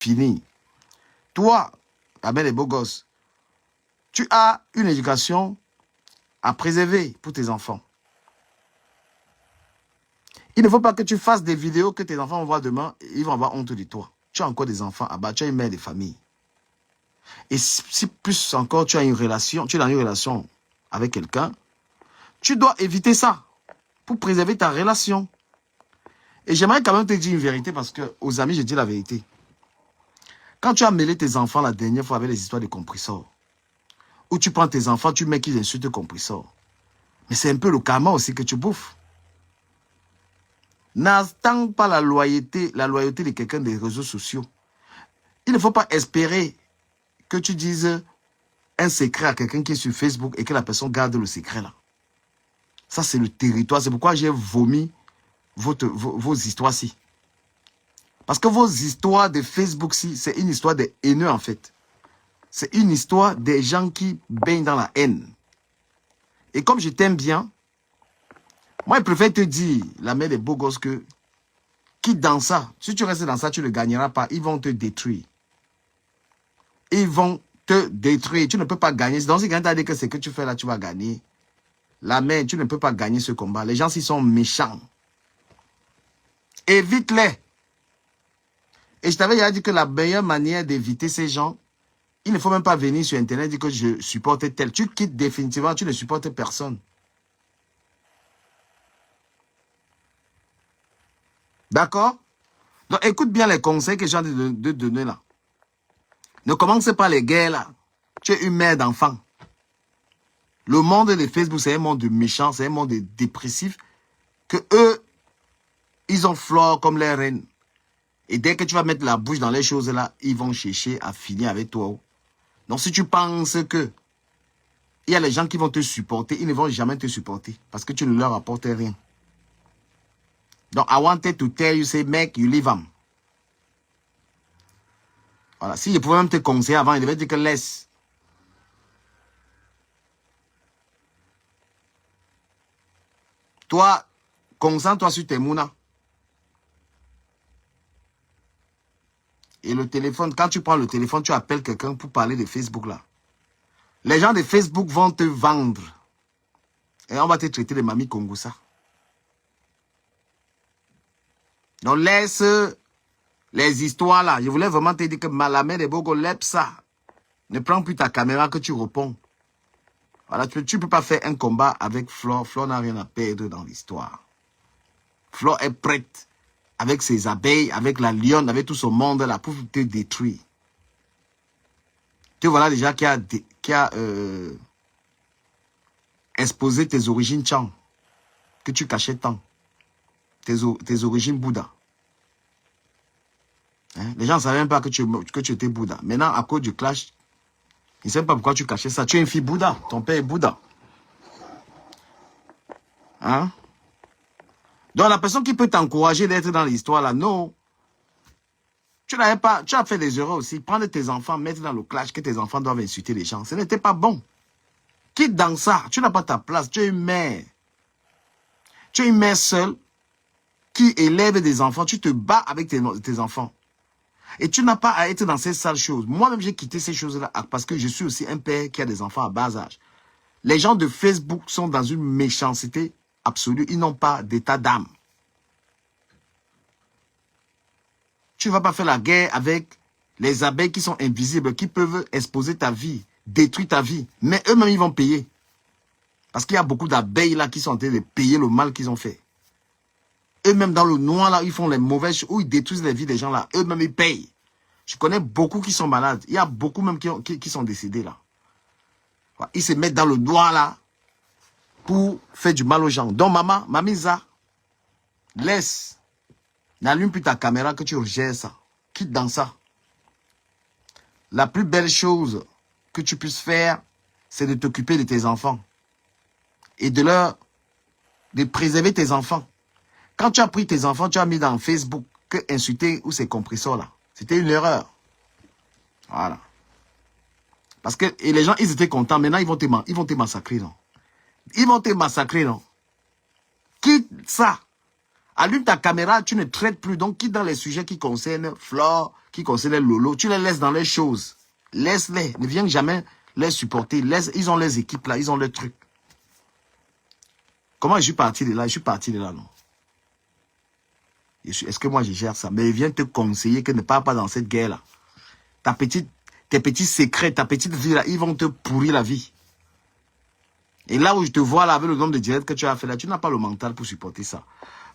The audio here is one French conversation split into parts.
fini. Toi, la mère des beaux gosses, tu as une éducation à préserver pour tes enfants. Il ne faut pas que tu fasses des vidéos que tes enfants vont voir demain et ils vont avoir honte de toi. Tu as encore des enfants à bas, tu as une mère de famille. Et si plus encore tu as une relation, tu es dans une relation avec quelqu'un, tu dois éviter ça pour préserver ta relation. Et j'aimerais quand même te dire une vérité parce que aux amis, je dis la vérité. Quand tu as mêlé tes enfants la dernière fois avec les histoires de compresseurs, où tu prends tes enfants, tu mets qu'ils insultent compresseurs. Mais c'est un peu le karma aussi que tu bouffes. N'attends pas la loyauté de quelqu'un des réseaux sociaux. Il ne faut pas espérer que tu dises un secret à quelqu'un qui est sur Facebook et que la personne garde le secret là. Ça, c'est le territoire. C'est pourquoi j'ai vomi vos histoires-ci. Parce que vos histoires de Facebook-ci, c'est une histoire des haineux en fait. C'est une histoire des gens qui baignent dans la haine. Et comme je t'aime bien, moi, je préfère te dire, la mère des beaux gosses, que quitte dans ça. Si tu restes dans ça, tu ne le gagneras pas. Ils vont te détruire. Ils vont te détruire. Tu ne peux pas gagner. Donc, si quelqu'un t'a dit que ce que tu fais là, tu vas gagner. La mère, tu ne peux pas gagner ce combat. Les gens, s'ils sont méchants, évite-les. Et je t'avais déjà dit que la meilleure manière d'éviter ces gens, il ne faut même pas venir sur Internet et dire que je supporte tel. Tu quittes définitivement, tu ne supportes personne. D'accord? Donc, écoute bien les conseils que j'ai de donner là. Ne commence pas les guerres là. Tu es une mère d'enfant. Le monde de Facebook, c'est un monde de méchants, c'est un monde de dépressifs. Que eux, ils ont flore comme les reines. Et dès que tu vas mettre la bouche dans les choses là, ils vont chercher à finir avec toi. Donc si tu penses que il y a les gens qui vont te supporter, ils ne vont jamais te supporter. Parce que tu ne leur apportes rien. Donc, I wanted to tell you, say, mec, you leave them. Voilà. Si je pouvais même te conseiller avant, il devait dire que laisse. Toi, concentre-toi sur tes mounas. Et le téléphone, quand tu prends le téléphone, tu appelles quelqu'un pour parler de Facebook là. Les gens de Facebook vont te vendre. Et on va te traiter de mamie Kongoussa. Donc laisse les histoires là. Je voulais vraiment te dire que la mère de Bogo lève ça. Ne prends plus ta caméra que tu réponds. Voilà, tu ne peux pas faire un combat avec Flore. Flore n'a rien à perdre dans l'histoire. Flore est prête avec ses abeilles, avec la lionne, avec tout son monde là pour te détruire. Tu voilà déjà qui a exposé tes origines Tchang, que tu cachais tant. Tes origines Bouddha. Hein? Les gens ne savaient même pas que tu étais Bouddha. Maintenant, à cause du clash, ils ne savent pas pourquoi tu cachais ça. Tu es une fille Bouddha. Ton père est Bouddha. Hein? Donc, la personne qui peut t'encourager d'être dans l'histoire là, non. Tu as fait des erreurs aussi. Prendre tes enfants, mettre dans le clash que tes enfants doivent insulter les gens. Ce n'était pas bon. Quitte dans ça. Tu n'as pas ta place. Tu es une mère. Tu es une mère seule qui élève des enfants. Tu te bats avec tes enfants. Et tu n'as pas à être dans ces sales choses. Moi-même, j'ai quitté ces choses-là parce que je suis aussi un père qui a des enfants à bas âge. Les gens de Facebook sont dans une méchanceté absolue. Ils n'ont pas d'état d'âme. Tu ne vas pas faire la guerre avec les abeilles qui sont invisibles, qui peuvent exposer ta vie, détruire ta vie. Mais eux-mêmes, ils vont payer. Parce qu'il y a beaucoup d'abeilles là qui sont en train de payer le mal qu'ils ont fait. Eux-mêmes, dans le noir là, ils font les mauvaises choses, où ils détruisent les vies des gens là. Eux-mêmes, ils payent. Je connais beaucoup qui sont malades. Il y a beaucoup même qui sont décédés là. Ils se mettent dans le noir là pour faire du mal aux gens. Donc, mamisa, laisse. N'allume plus ta caméra que tu gères ça. Quitte dans ça. La plus belle chose que tu puisses faire, c'est de t'occuper de tes enfants. Et de préserver tes enfants. Quand tu as pris tes enfants, tu as mis dans Facebook que insulter ou ces compresseurs là. C'était une erreur. Voilà. Parce que et les gens, ils étaient contents. Maintenant, ils vont te massacrer, non? Ils vont te massacrer, non? Quitte ça. Allume ta caméra, tu ne traites plus. Donc, quitte dans les sujets qui concernent Flore, qui concernent Lolo, tu les laisses dans les choses. Laisse-les. Ne viens jamais les supporter. Ils ont les équipes là, ils ont les trucs. Comment je suis parti de là? Je suis parti de là, non? Est-ce que moi je gère ça? Mais viens te conseiller que ne pars pas dans cette guerre-là. Tes petits secrets, ta petite vie là, ils vont te pourrir la vie. Et là où je te vois là, avec le nombre de directs que tu as fait là, tu n'as pas le mental pour supporter ça.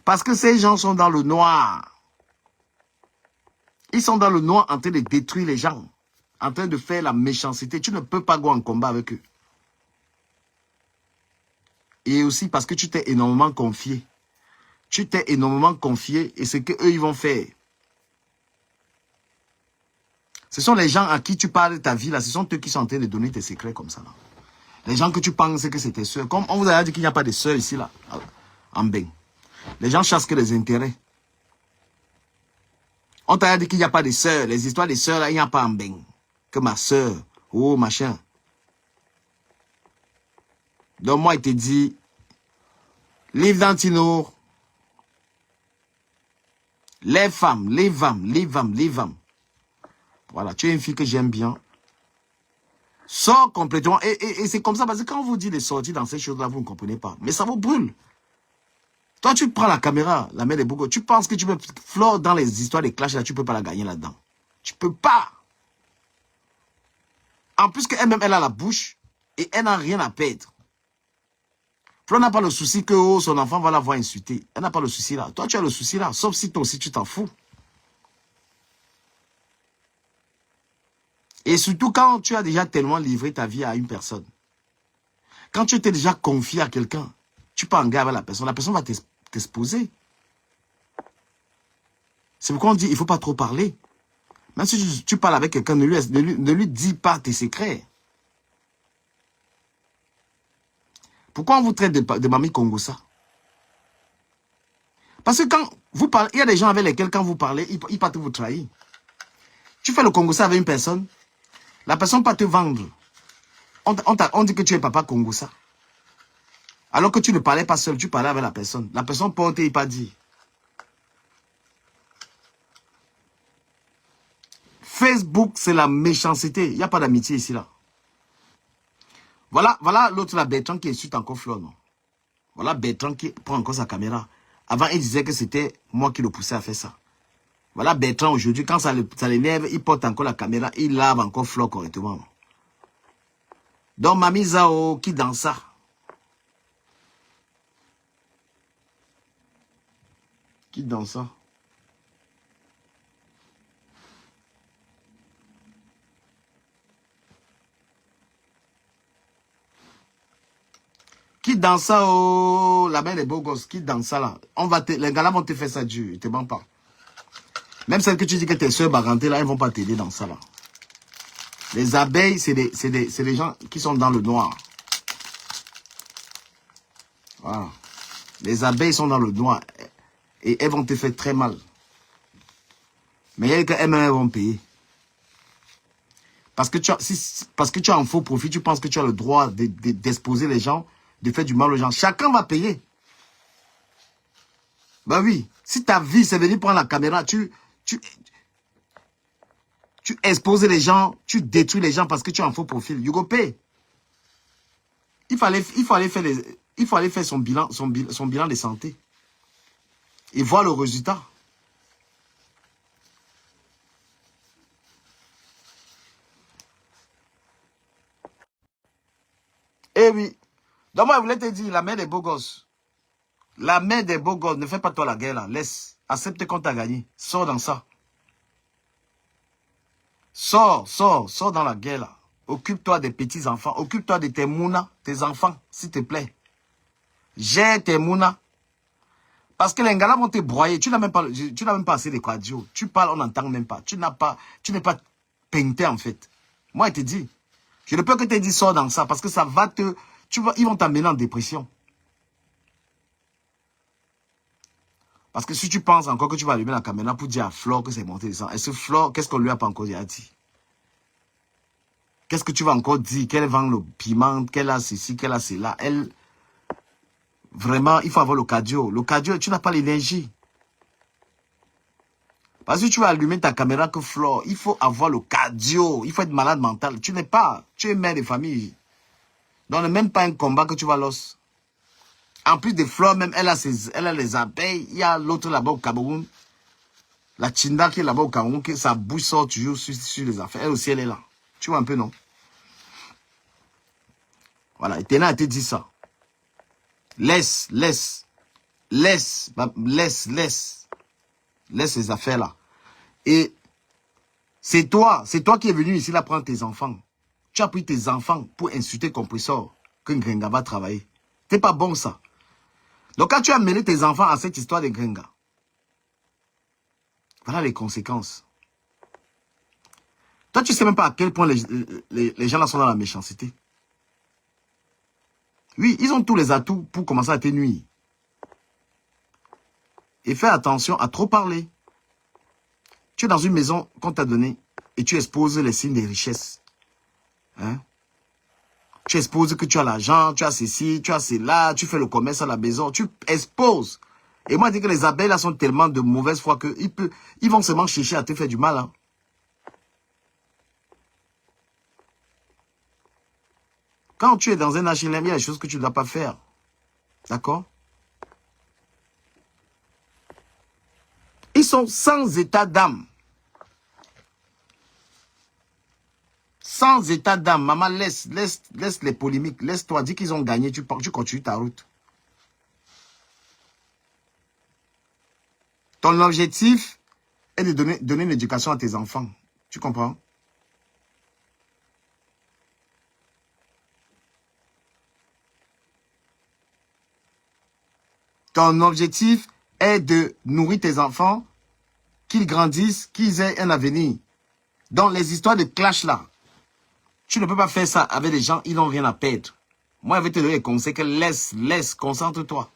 Parce que ces gens sont dans le noir. Ils sont dans le noir en train de détruire les gens. En train de faire la méchanceté. Tu ne peux pas go en combat avec eux. Et aussi parce que tu t'es énormément confié. Tu t'es énormément confié et ce qu'eux ils vont faire. Ce sont les gens à qui tu parles de ta vie là. Ce sont eux qui sont en train de donner tes secrets comme ça là. Les gens que tu penses que c'est tes soeurs. Comme on vous a dit qu'il n'y a pas de soeurs ici là. En bain. Les gens chassent que les intérêts. On t'a dit qu'il n'y a pas de soeurs. Les histoires des soeurs là, il n'y a pas en bain. Que ma soeur. Oh machin. Donc moi il te dit. Livre d'Antino. Les femmes. Voilà, tu es une fille que j'aime bien. Sors complètement. Et c'est comme ça, parce que quand on vous dit de sortir dans ces choses-là, vous ne comprenez pas. Mais ça vous brûle. Toi, tu prends la caméra, la mère des bougots. Tu penses que tu peux... Flore, dans les histoires des clashs, là, tu ne peux pas la gagner là-dedans. Tu ne peux pas. En plus qu'elle-même, elle a la bouche et elle n'a rien à perdre. Flore n'a pas le souci que oh, son enfant va la voir insulter. Elle n'a pas le souci là. Toi, tu as le souci là. Sauf si toi aussi, tu t'en fous. Et surtout quand tu as déjà tellement livré ta vie à une personne. Quand tu t'es déjà confié à quelqu'un, tu peux en garder avec la personne va t'exposer. C'est pourquoi on dit il ne faut pas trop parler. Même si tu parles avec quelqu'un, ne lui dis pas tes secrets. Pourquoi on vous traite de mamie Congossa? Parce que quand vous parlez, il y a des gens avec lesquels quand vous parlez, ils partent vous trahir. Tu fais le Congossa avec une personne, la personne peut te vendre. On dit que tu es papa Congossa. Alors que tu ne parlais pas seul, tu parlais avec la personne. La personne porte et il pas dit. Facebook, c'est la méchanceté. Il n'y a pas d'amitié ici, là. Voilà l'autre, là, Bertrand, qui insulte encore Flore, non? Voilà Bertrand qui prend encore sa caméra. Avant, il disait que c'était moi qui le poussais à faire ça. Voilà Bertrand, aujourd'hui, quand ça l'énerve, il porte encore la caméra, il lave encore Flore correctement. Donc, Mamie Zao, qui danse ça? Qui danse ça? Qui danse ça, oh, la mère des beaux gosses, qui danse ça là? Les gars là vont te faire ça dur, ils te mentent pas. Même celles que tu dis que tes soeurs rentrer là, elles vont pas t'aider dans ça là. Les abeilles, c'est des gens qui sont dans le noir. Voilà. Les abeilles sont dans le noir. Et elles vont te faire très mal. Mais elles vont payer. Parce que tu as un faux profit, tu penses que tu as le droit d'exposer les gens, de faire du mal aux gens. Chacun va payer. Bah oui. Si ta vie, c'est venir prendre la caméra, tu exposes les gens, tu détruis les gens parce que tu as un faux profil. You go pay. Il faut aller faire son bilan de santé. Et voir le résultat. Eh oui. Donc moi, je voulais te dire, la mère des beaux gosses. La mère des beaux gosses, ne fais pas toi la guerre là. Laisse. Accepte qu'on t'a gagné. Sors dans ça. Sors dans la guerre là. Occupe-toi des petits-enfants. Occupe-toi de tes mounas, tes enfants, s'il te plaît. Gère tes mounas. Parce que les gars là vont te broyer. Tu n'as même pas assez de cardio. Tu parles, on n'entend même pas. Tu n'es pas peinté en fait. Moi, je te dis. Je ne peux que te dire sors dans ça parce que ça va te... ils vont t'amener en dépression. Parce que si tu penses encore que tu vas allumer la caméra pour dire à Flore que c'est monté de sang, est-ce que Flore, qu'est-ce qu'on lui a pas encore dit? Qu'est-ce que tu vas encore dire? Qu'elle vend le piment, qu'elle a ceci, qu'elle a cela. Elle... Vraiment, il faut avoir le cardio. Le cardio, tu n'as pas l'énergie. Parce que tu vas allumer ta caméra que Flore, il faut avoir le cardio. Il faut être malade mental. Tu n'es pas. Tu es mère de famille. Donc, même pas un combat que tu vas l'os. En plus de Flore, même, elle a les abeilles. Il y a l'autre là-bas au Cameroun. La Chinda qui est là-bas au Cameroun, que sa bouche sort toujours sur les affaires. Elle aussi, elle est là. Tu vois un peu, non? Voilà. Et Téna a été dit ça. Laisse ces affaires-là. Et c'est toi qui es venu ici là prendre tes enfants. Tu as pris tes enfants pour insulter Compressor que Ngrenga va travailler. C'est pas bon ça. Donc quand tu as mené tes enfants à cette histoire de Ngrenga, voilà les conséquences. Toi, tu sais même pas à quel point les gens là sont dans la méchanceté. Oui, ils ont tous les atouts pour commencer à te nuire. Et fais attention à trop parler. Tu es dans une maison qu'on t'a donnée et tu exposes les signes des richesses. Hein? Tu exposes que tu as l'argent, tu as ceci, tu as cela, tu fais le commerce à la maison, tu exposes. Et moi, je dis que les abeilles là sont tellement de mauvaise foi qu'ils vont seulement chercher à te faire du mal. Hein? Quand tu es dans un HLM, il y a des choses que tu ne dois pas faire. D'accord? Ils sont sans état d'âme. Sans état d'âme. Maman, laisse les polémiques. Laisse-toi. Dis qu'ils ont gagné. Tu continues ta route. Ton objectif est de donner une éducation à tes enfants. Tu comprends? Ton objectif est de nourrir tes enfants, qu'ils grandissent, qu'ils aient un avenir. Dans les histoires de clash là, tu ne peux pas faire ça avec des gens, ils n'ont rien à perdre. Moi, je vais te donner des conseils que laisse, concentre-toi.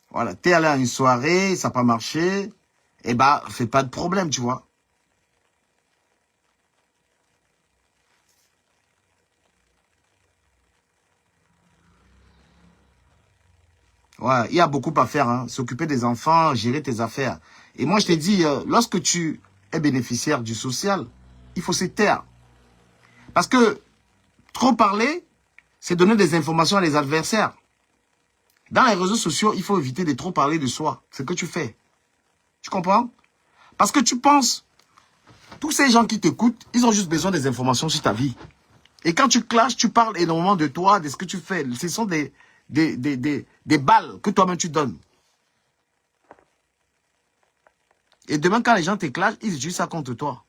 Voilà, t'es allé à une soirée, ça n'a pas marché, eh ben, fais pas de problème, tu vois. Ouais, il y a beaucoup à faire, hein. S'occuper des enfants, gérer tes affaires. Et moi, je te dis, lorsque tu es bénéficiaire du social, il faut se taire. Parce que trop parler, c'est donner des informations à les adversaires. Dans les réseaux sociaux, il faut éviter de trop parler de soi. C'est ce que tu fais. Tu comprends? Parce que tu penses, tous ces gens qui t'écoutent, ils ont juste besoin des informations sur ta vie. Et quand tu clashes, tu parles énormément de toi, de ce que tu fais. Ce sont des balles que toi-même tu donnes. Et demain, quand les gens te clashent, ils utilisent ça contre toi.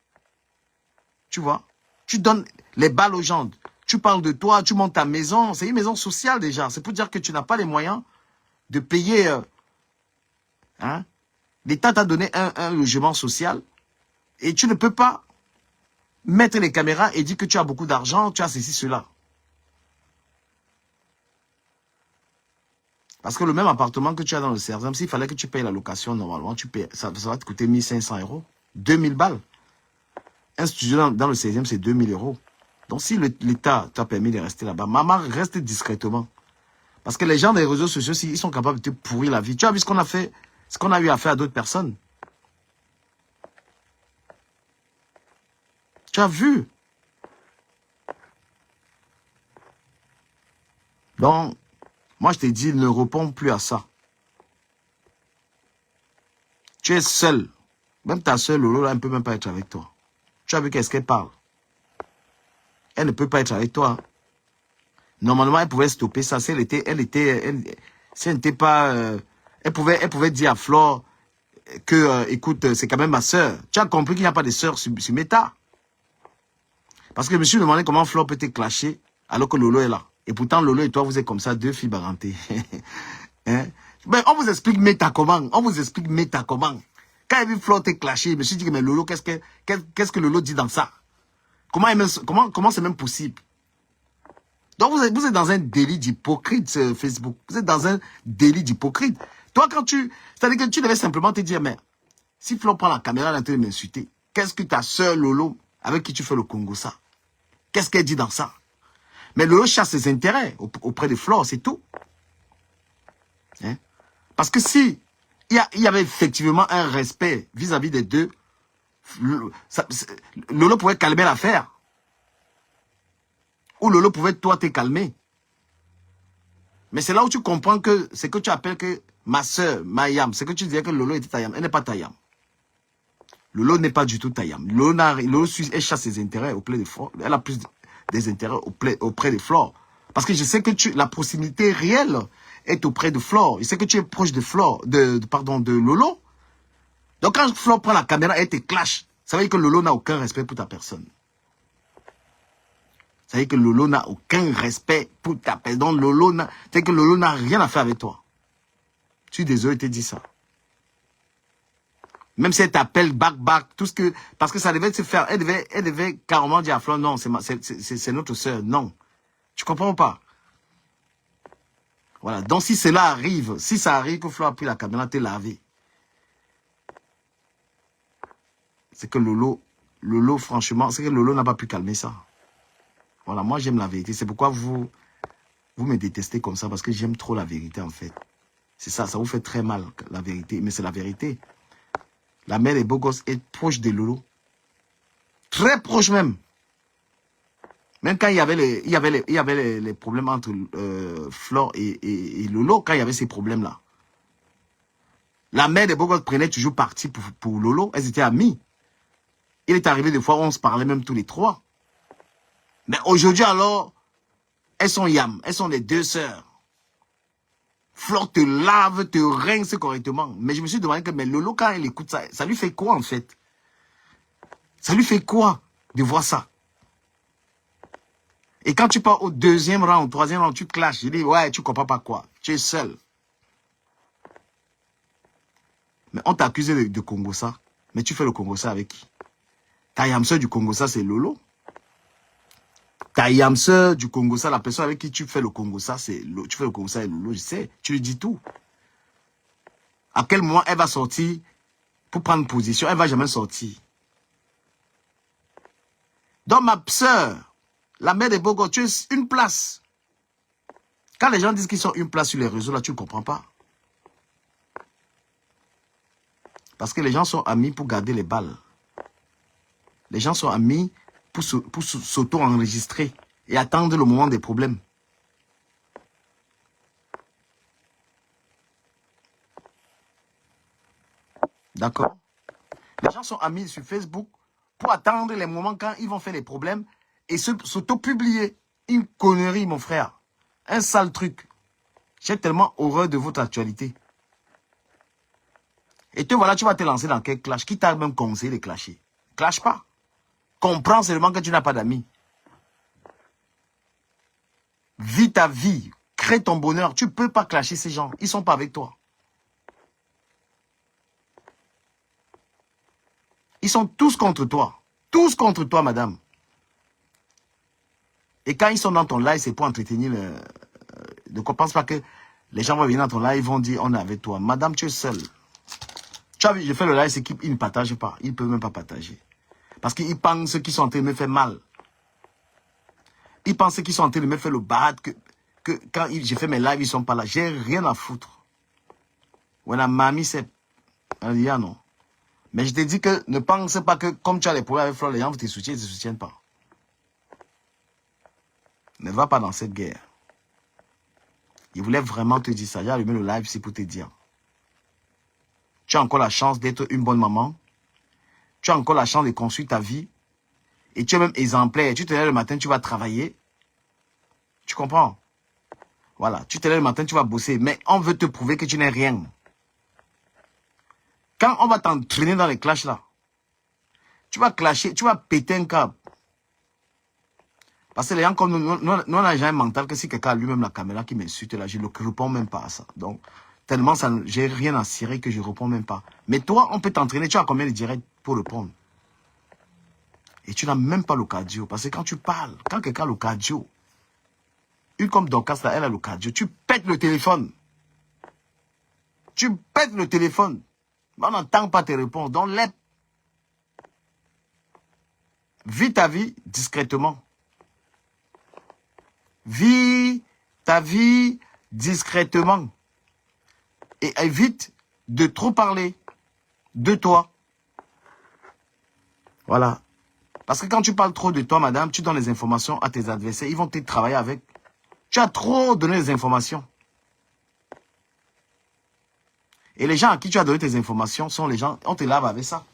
Tu vois? Tu donnes les balles aux gens. Tu parles de toi, tu montes ta maison. C'est une maison sociale déjà. C'est pour dire que tu n'as pas les moyens de payer. Hein? L'État t'a donné un logement social. Et tu ne peux pas mettre les caméras et dire que tu as beaucoup d'argent, tu as ceci, cela. Parce que le même appartement que tu as dans le CERSAM, s'il fallait que tu payes la location, normalement, ça va te coûter 1500 €. 2000 balles. Un studio dans le 16e, c'est 2000 €. Donc, si l'État t'a permis de rester là-bas, maman, reste discrètement. Parce que les gens des réseaux sociaux, ils sont capables de te pourrir la vie. Tu as vu ce qu'on a fait, ce qu'on a eu à faire à d'autres personnes. Tu as vu. Donc, moi, je te dis, ne réponds plus à ça. Tu es seul. Même ta soeur Lolo, là, elle ne peut même pas être avec toi. Tu as vu qu'est-ce qu'elle parle? Elle ne peut pas être avec toi. Normalement, elle pouvait stopper ça. Si elle n'était pas... elle pouvait dire à Flore que, écoute, c'est quand même ma soeur. Tu as compris qu'il n'y a pas de soeur sur Meta. Parce que je me suis demandé comment Flore peut te clasher alors que Lolo est là. Et pourtant, Lolo et toi, vous êtes comme ça, deux filles barantées. Hein? Ben, on vous explique Meta comment. On vous explique Meta comment. Quand j'ai vu Flore te clasher, je me suis dit, mais Lolo, qu'est-ce que Lolo dit dans ça? Comment c'est même possible? Donc, vous êtes dans un délit d'hypocrite, Facebook. Vous êtes dans un délit d'hypocrite. Toi, c'est-à-dire que tu devais simplement te dire, mais si Flo prend la caméra, elle est en train de m'insulter, qu'est-ce que ta soeur Lolo, avec qui tu fais le Congo, ça? Qu'est-ce qu'elle dit dans ça? Mais Lolo chasse ses intérêts auprès de Flore, c'est tout. Hein? Parce que si il y avait effectivement un respect vis-à-vis des deux, Lolo pouvait calmer l'affaire. Ou Lolo pouvait, toi, te calmer. Mais c'est là où tu comprends que ce que tu appelles que ma soeur, ma yam, c'est que tu disais que Lolo était ta yam. Elle n'est pas ta yam. Lolo n'est pas du tout ta yam. Lolo elle chasse ses intérêts auprès de Flore. Elle a plus des intérêts auprès de Flore. Parce que je sais que la proximité réelle est auprès de Flore. Je sais que tu es proche de Flore, de Lolo. Donc quand Flore prend la caméra et te clash, ça veut dire que Lolo n'a aucun respect pour ta personne. Ça veut dire que Lolo n'a aucun respect pour ta personne. Donc Lolo n'a rien à faire avec toi. Je suis désolé de te dire ça. Même si elle t'appelle back, tout ce que... Parce que ça devait se faire. Elle devait carrément dire à Flore, non, c'est notre soeur. Non. Tu comprends pas? Voilà. Donc si cela arrive, si ça arrive que Flore a pris la caméra, t'es lavé. C'est que Lolo, franchement, c'est que Lolo n'a pas pu calmer ça. Voilà, moi j'aime la vérité. C'est pourquoi vous me détestez comme ça, parce que j'aime trop la vérité en fait. C'est ça, ça vous fait très mal, la vérité. Mais c'est la vérité. La mère des beaux gosses est proche de Lolo. Très proche même. Même quand il y avait les problèmes entre Flore et Lolo, quand il y avait ces problèmes-là. La mère des beaux gosses prenait toujours parti pour Lolo. Elles étaient amies. Il est arrivé des fois où on se parlait même tous les trois. Mais aujourd'hui alors, elles sont yam. Elles sont les deux sœurs. Flore te lave, te rince correctement. Mais je me suis demandé que mais Lolo, quand elle écoute ça, ça lui fait quoi en fait? Ça lui fait quoi de voir ça? Et quand tu pars au deuxième rang, au troisième rang, tu clashes. Je dis, ouais, tu comprends pas quoi. Tu es seul. Mais on t'a accusé de Congossa. Mais tu fais le Congossa avec qui? Ta yamseur du Congossa, c'est Lolo. Ta yamseur du Congossa, la personne avec qui tu fais le Congossa, c'est Lolo. Tu fais le Congossa avec Lolo, je sais. Tu lui dis tout. À quel moment elle va sortir pour prendre position? Elle va jamais sortir. Donc ma soeur, la mère des beaux gosses, tu es une place. Quand les gens disent qu'ils sont une place sur les réseaux, là, tu ne comprends pas. Parce que les gens sont amis pour garder les balles. Les gens sont amis pour s'auto-enregistrer et attendre le moment des problèmes. D'accord? Les gens sont amis sur Facebook pour attendre les moments quand ils vont faire les problèmes et s'auto-publier. Une connerie, mon frère. Un sale truc. J'ai tellement horreur de votre actualité. Et te voilà, tu vas te lancer dans quel clash? Qui t'a même conseillé de clasher? Clash pas. Comprends seulement que tu n'as pas d'amis. Vis ta vie. Crée ton bonheur. Tu ne peux pas clasher ces gens. Ils ne sont pas avec toi. Ils sont tous contre toi. Tous contre toi, madame. Et quand ils sont dans ton live, c'est pour entretenir le... Ne pense pas que les gens vont venir dans ton live, ils vont dire, on est avec toi. Madame, tu es seule. Tu as vu, je fais le live, c'est qu'ils ne partagent pas. Ils ne peuvent même pas partager. Parce qu'ils pensent qu'ils sont en train de me faire mal. Ils pensent qu'ils sont en train de me faire le bad, que quand j'ai fait mes lives, ils ne sont pas là. J'ai rien à foutre. Voilà, mamie, c'est... Elle dit, ah non. Mais je te dis que ne pense pas que comme tu as les problèmes avec Flore, les gens te soutiennent, ils ne te soutiennent pas. Ne va pas dans cette guerre. Il voulait vraiment te dire ça. J'ai allumé le live ici pour te dire. Tu as encore la chance d'être une bonne maman. Tu as encore la chance de construire ta vie. Et tu es même exemplaire. Tu te lèves le matin, tu vas travailler. Tu comprends? Voilà. Tu te lèves le matin, tu vas bosser. Mais on veut te prouver que tu n'es rien. Quand on va t'entraîner dans les clashs là, tu vas clasher, tu vas péter un câble. Parce que les gens comme nous on a déjà un mental que si quelqu'un a lui-même la caméra qui m'insulte là, je ne réponds même pas à ça. Donc, tellement ça, j'ai rien à cirer que je ne réponds même pas. Mais toi, on peut t'entraîner. Tu as combien de directs pour répondre? Et tu n'as même pas le cardio. Parce que quand tu parles, quand quelqu'un a le cardio, une comme Dorcas là, elle a le cardio, tu pètes le téléphone. Tu pètes le téléphone. On n'entend pas tes réponses. Donc, vis ta vie discrètement. Vis ta vie discrètement. Et évite de trop parler de toi. Voilà. Parce que quand tu parles trop de toi, madame, tu donnes les informations à tes adversaires. Ils vont te travailler avec. Tu as trop donné les informations. Et les gens à qui tu as donné tes informations sont les gens, on te lave avec ça.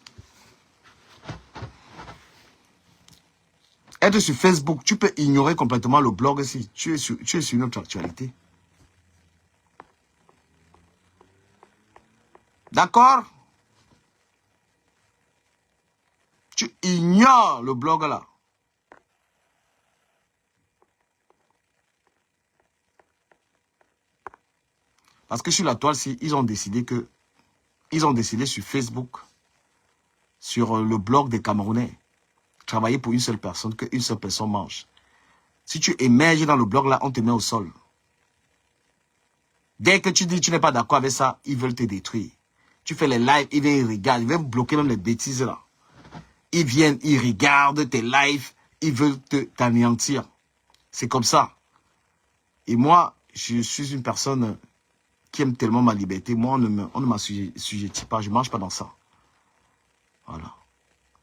Être sur Facebook, tu peux ignorer complètement le blog aussi. Tu es sur une autre actualité. D'accord? Tu ignores le blog là. Parce que sur la toile-ci, ils ont décidé sur Facebook, sur le blog des Camerounais, travailler pour une seule personne, qu'une seule personne mange. Si tu émerges dans le blog là, on te met au sol. Dès que tu dis que tu n'es pas d'accord avec ça, ils veulent te détruire. Tu fais les lives, ils viennent, ils regardent, ils veulent bloquer même les bêtises là. Ils viennent, ils regardent tes lives, ils veulent t'anéantir. C'est comme ça. Et moi, je suis une personne qui aime tellement ma liberté. Moi, on ne m'assujettit pas, je ne mange pas dans ça. Voilà.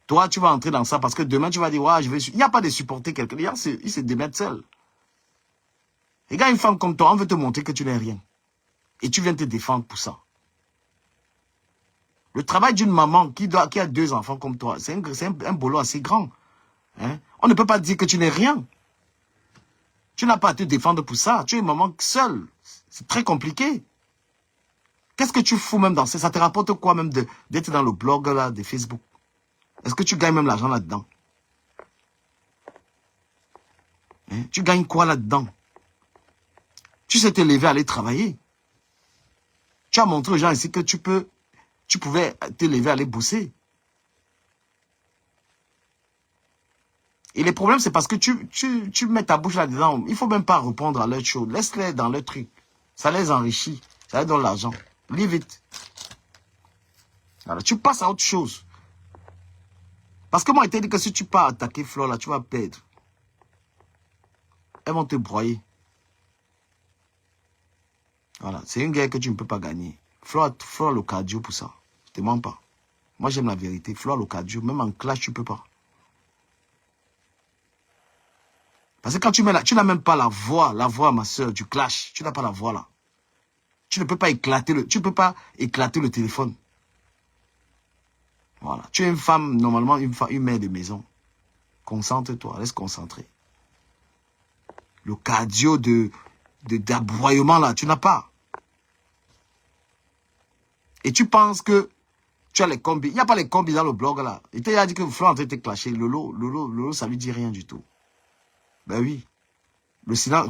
Toi, tu vas entrer dans ça parce que demain, tu vas dire, ouais, il n'y a pas de supporter quelqu'un. Il se démettent seul. Regarde une femme comme toi, on veut te montrer que tu n'es rien. Et tu viens te défendre pour ça. Le travail d'une maman qui a 2 enfants comme toi, c'est un boulot assez grand. Hein? On ne peut pas dire que tu n'es rien. Tu n'as pas à te défendre pour ça. Tu es une maman seule. C'est très compliqué. Qu'est-ce que tu fous même dans ça? Ça te rapporte quoi même d'être dans le blog là, de Facebook? Est-ce que tu gagnes même l'argent là-dedans? Hein? Tu gagnes quoi là-dedans? Tu sais te lever, aller travailler. Tu as montré aux gens ici que tu pouvais te lever, aller bosser. Et les problèmes, c'est parce que tu mets ta bouche là-dedans. Il ne faut même pas répondre à leur chose. Laisse-les dans leur truc. Ça les enrichit. Ça leur donne l'argent. Leave it. Alors, tu passes à autre chose. Parce que moi, il t'a dit que si tu pars attaquer Flore, là, tu vas perdre. Elles vont te broyer. Voilà. C'est une guerre que tu ne peux pas gagner. Flore le cardio pour ça. Je te mens pas. Moi, j'aime la vérité. Flore le cardio. Même en clash, tu ne peux pas. Parce que quand tu mets là, tu n'as même pas la voix, ma soeur, du clash. Tu n'as pas la voix là. Tu ne peux pas éclater le téléphone. Voilà. Tu es une femme, normalement, une mère de maison. Concentre-toi, reste concentré. Le cardio d'aboiement là, tu n'as pas. Et tu penses que tu as les combis. Il n'y a pas les combis dans le blog là. Il t'a dit que Flore en train de te clasher. Lolo, ça lui dit rien du tout. Ben oui. Le silence,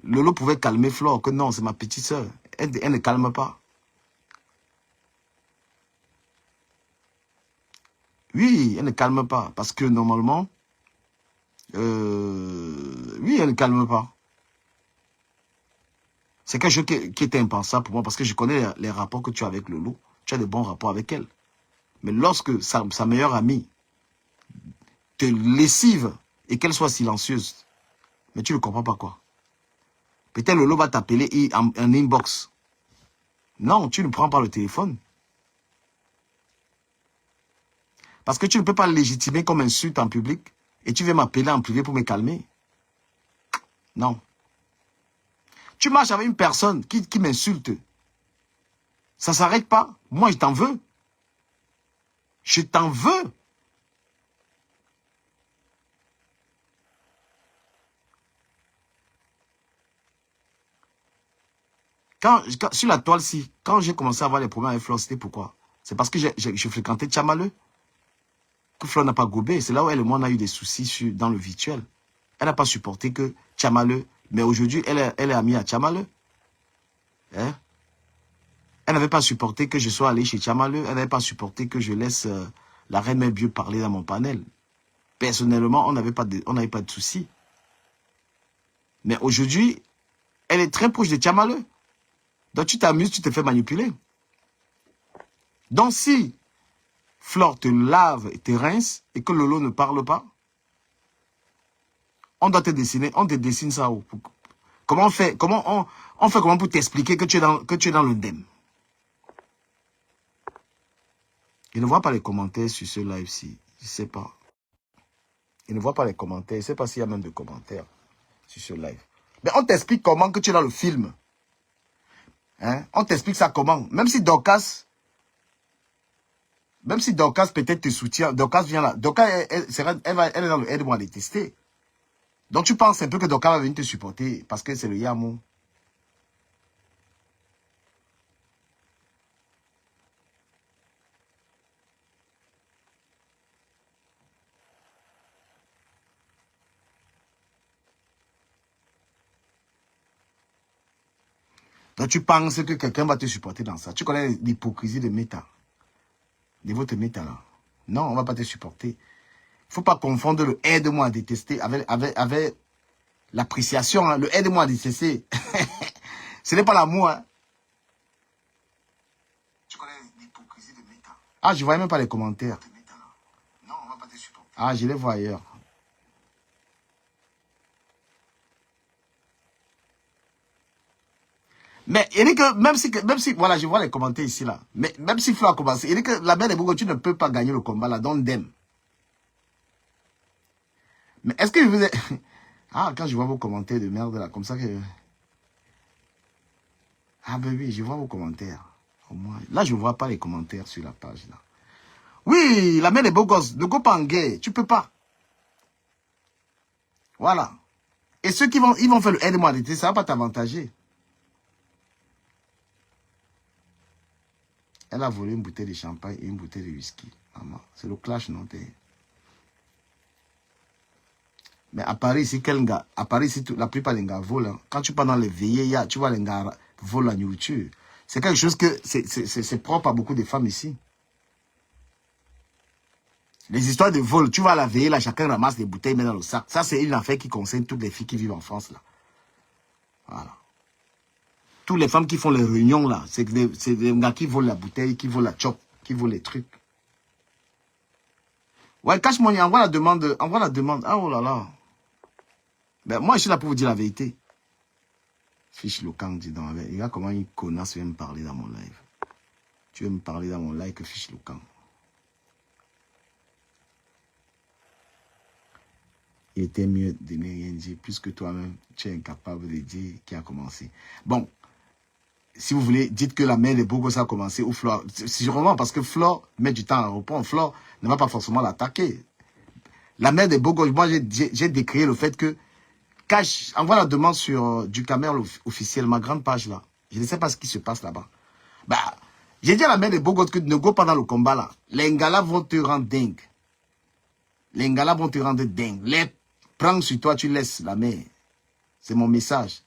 Lolo pouvait calmer Flore, que non, c'est ma petite soeur. Elle ne calme pas. Oui, elle ne calme pas. Parce que normalement, oui, elle ne calme pas. C'est quelque chose qui était impensable pour moi parce que je connais les rapports que tu as avec Lolo. Tu as de bons rapports avec elle. Mais lorsque sa meilleure amie te lessive et qu'elle soit silencieuse, mais tu ne comprends pas quoi. Peut-être Lolo va t'appeler en inbox. Non, tu ne prends pas le téléphone. Parce que tu ne peux pas le légitimer comme insulte en public et tu viens m'appeler en privé pour me calmer. Non. Tu marches avec une personne qui m'insulte. Ça ne s'arrête pas. Moi, je t'en veux. Je t'en veux. Sur la toile-ci, quand j'ai commencé à avoir les problèmes avec Flore, c'était pourquoi? C'est parce que je fréquentais Tchamaleu. Que Flore n'a pas gobé. C'est là où elle et moi, on a eu des soucis dans le virtuel. Elle n'a pas supporté que Tchamaleu. Mais aujourd'hui, elle est amie à Tchamaleu. Hein? Elle n'avait pas supporté que je sois allé chez Tchamaleu. Elle n'avait pas supporté que je laisse la reine Mère Bieu parler dans mon panel. Personnellement, on n'avait pas de soucis. Mais aujourd'hui, elle est très proche de Tchamaleu. Donc tu t'amuses, tu te fais manipuler. Donc si Flore te lave et te rince et que Lolo ne parle pas, on doit te dessiner, on te dessine ça où? Comment on fait? Comment on fait comment pour t'expliquer que tu es dans le DEM? Je ne vois pas les commentaires sur ce live-ci. Je ne sais pas. Je ne vois pas les commentaires. Je ne sais pas s'il y a même des commentaires sur ce live. Mais on t'explique comment que tu es dans le film. Hein? On t'explique ça comment. Même si Dorcas peut-être te soutient. Dorcas vient là. Dorcas, elle est dans le aide-moi à détester. Donc tu penses un peu que Dorcas va venir te supporter parce que c'est le Yamou. Donc tu penses que quelqu'un va te supporter dans ça. Tu connais l'hypocrisie de Meta. De votre Meta là. Non, on ne va pas te supporter. Il ne faut pas confondre le aide-moi à détester avec l'appréciation. Hein. Le aide-moi à détester. Ce n'est pas l'amour. Hein. Tu connais l'hypocrisie de Meta. Ah, je ne voyais même pas les commentaires. Non, on ne va pas te supporter. Ah, je les vois ailleurs. Mais il dit que même si, voilà, je vois les commentaires ici, là. Mais même si Flo a commencé, il dit que la mère des Bougos, tu ne peux pas gagner le combat, là, dans Dem. Mais est-ce que vous êtes... Ah, quand je vois vos commentaires de merde, là, comme ça que... Ah, ben oui, je vois vos commentaires. Au moins, là, je ne vois pas les commentaires sur la page, là. Oui, la mère des beaux gosses, ne go pas en guerre, tu peux pas. Voilà. Et ceux qui vont faire le aide-moi à l'été, ça va pas t'avantager. Elle a volé une bouteille de champagne et une bouteille de whisky. Maman, c'est le clash, non? Mais à Paris, ici, la plupart des gars volent. Hein. Quand tu pars dans les veillées, tu vois les gars volent la nourriture. C'est quelque chose que c'est propre à beaucoup de femmes ici. Les histoires de vol, tu vas à la veillée, là, chacun ramasse des bouteilles, met dans le sac. Ça, c'est une affaire qui concerne toutes les filles qui vivent en France, là. Voilà. Toutes les femmes qui font les réunions, là, c'est des gars qui volent la bouteille, qui volent la chop, qui volent les trucs. Ouais, Cash Money, envoie la demande. Ah, oh là là. Ben, moi, je suis là pour vous dire la vérité. Fiche le camp, dis donc. Regarde comment une connasse vient me parler dans mon live. Tu veux me parler dans mon live que fiche le camp. Il était mieux de ne rien dire, puisque toi-même, tu es incapable de dire qui a commencé. Bon, si vous voulez, dites que la mère des Bogos a commencé, ou Flore. C'est sûrement parce que Flore met du temps à répondre. Flore ne va pas forcément l'attaquer. La mère des Bogos, moi, j'ai décrit le fait que Cash, envoie la demande sur du Camerle officiel, ma grande page là. Je ne sais pas ce qui se passe là-bas. Bah, j'ai dit à la mère des Bogos que ne go pas dans le combat là. Les Ngala vont te rendre dingue. Les Ngala vont te rendre dingue. Les prends sur toi, tu laisses la mère. C'est mon message.